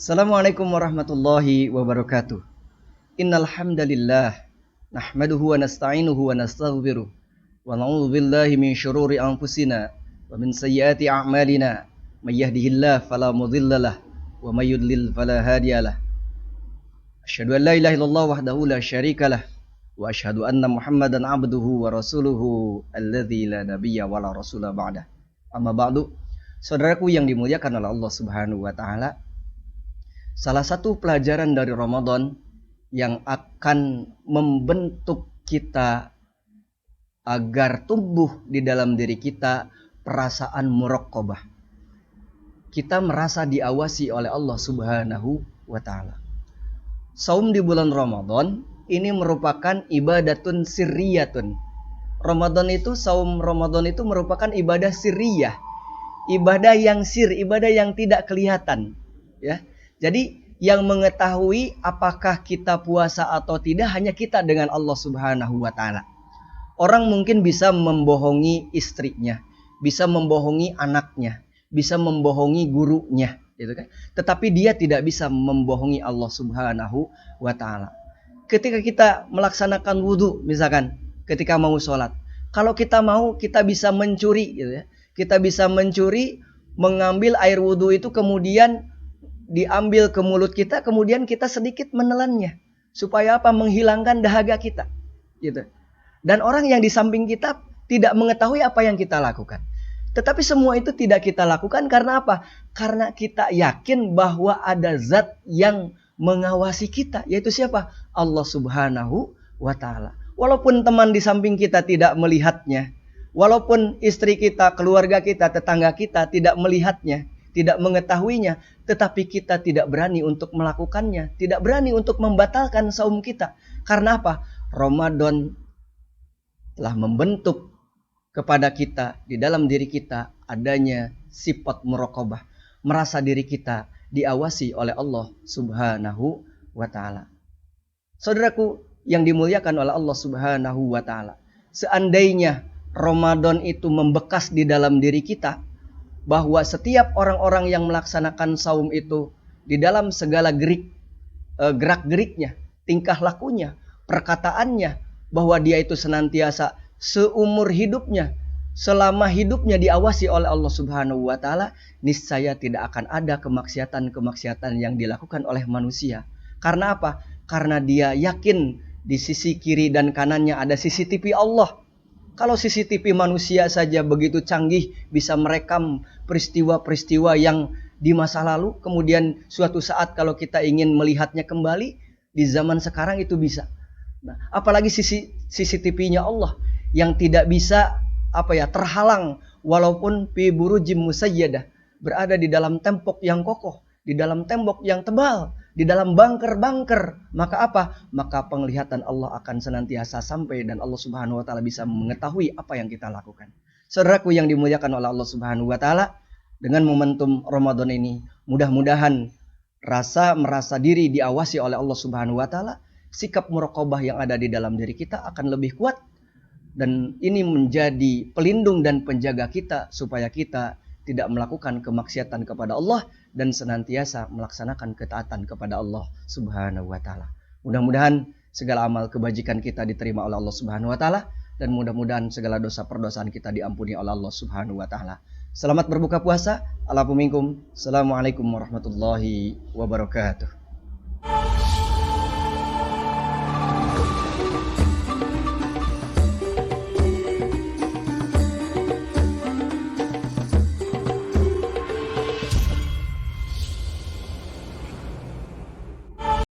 Assalamualaikum warahmatullahi wabarakatuh. Innal hamdalillah nahmaduhu wa nasta'inuhu wa nastaghfiruh wa na'udzu billahi min syururi anfusina wa min sayyiati a'malina. May yahdihillahu fala mudhillalah wa may yudlil fala hadiyalah. Asyhadu an la ilaha illallah wahdahu la syarikalah wa asyhadu anna Muhammadan abduhu wa rasuluhu alladzi la nabiyya wa la rasula ba'dah. Amma ba'du. Saudaraku yang dimuliakan oleh Allah Subhanahu wa taala, salah satu pelajaran dari Ramadan yang akan membentuk kita agar tumbuh di dalam diri kita perasaan muraqabah. Kita merasa diawasi oleh Allah Subhanahu wa taala. Saum di bulan Ramadan ini merupakan ibadatun sirriyatun. Saum Ramadan itu merupakan ibadah sirriyah. Ibadah yang ibadah yang tidak kelihatan, ya. Jadi yang mengetahui apakah kita puasa atau tidak hanya kita dengan Allah Subhanahu wa taala. Orang mungkin bisa membohongi istrinya, bisa membohongi anaknya, bisa membohongi gurunya, gitu kan? Tetapi dia tidak bisa membohongi Allah Subhanahu wa taala. Ketika kita melaksanakan wudu, misalkan ketika mau sholat, kalau kita mau, kita bisa mencuri, gitu ya. Kita bisa mencuri, mengambil air wudu itu kemudian diambil ke mulut kita, kemudian kita sedikit menelannya. Supaya apa? Menghilangkan dahaga kita, gitu. Dan orang yang di samping kita tidak mengetahui apa yang kita lakukan. Tetapi semua itu tidak kita lakukan karena apa? Karena kita yakin bahwa ada zat yang mengawasi kita, yaitu siapa? Allah Subhanahu wa taala. Walaupun teman di samping kita tidak melihatnya, walaupun istri kita, keluarga kita, tetangga kita tidak melihatnya, tidak mengetahuinya, tetapi kita tidak berani untuk melakukannya, tidak berani untuk membatalkan saum kita. Karena apa? Ramadan telah membentuk kepada kita, di dalam diri kita adanya sifat muraqabah, merasa diri kita diawasi oleh Allah Subhanahu wa taala. Saudaraku yang dimuliakan oleh Allah Subhanahu wa taala, seandainya Ramadan itu membekas di dalam diri kita, bahwa setiap orang-orang yang melaksanakan saum itu di dalam segala gerak-geriknya, tingkah lakunya, perkataannya, bahwa dia itu senantiasa seumur hidupnya, selama hidupnya diawasi oleh Allah Subhanahu wa taala, niscaya tidak akan ada kemaksiatan-kemaksiatan yang dilakukan oleh manusia. Karena apa? Karena dia yakin di sisi kiri dan kanannya ada CCTV Allah. Kalau CCTV manusia saja begitu canggih, bisa merekam peristiwa-peristiwa yang di masa lalu, kemudian suatu saat kalau kita ingin melihatnya kembali, di zaman sekarang itu bisa. Nah, apalagi CCTV-nya Allah yang tidak bisa terhalang, walaupun fi burujim musayyadah, berada di dalam tembok yang kokoh, di dalam tembok yang tebal, di dalam bunker-bunker, maka penglihatan Allah akan senantiasa sampai dan Allah Subhanahu wa taala bisa mengetahui apa yang kita lakukan. Saudaraku yang dimuliakan oleh Allah Subhanahu wa taala, dengan momentum Ramadan ini, mudah-mudahan merasa diri diawasi oleh Allah Subhanahu wa taala, sikap muraqabah yang ada di dalam diri kita akan lebih kuat, dan ini menjadi pelindung dan penjaga kita supaya kita tidak melakukan kemaksiatan kepada Allah dan senantiasa melaksanakan ketaatan kepada Allah Subhanahu wa taala. Mudah-mudahan segala amal kebajikan kita diterima oleh Allah Subhanahu wa taala, dan mudah-mudahan segala dosa perdosaan kita diampuni oleh Allah Subhanahu wa taala. Selamat berbuka puasa. Assalamualaikum warahmatullahi wabarakatuh.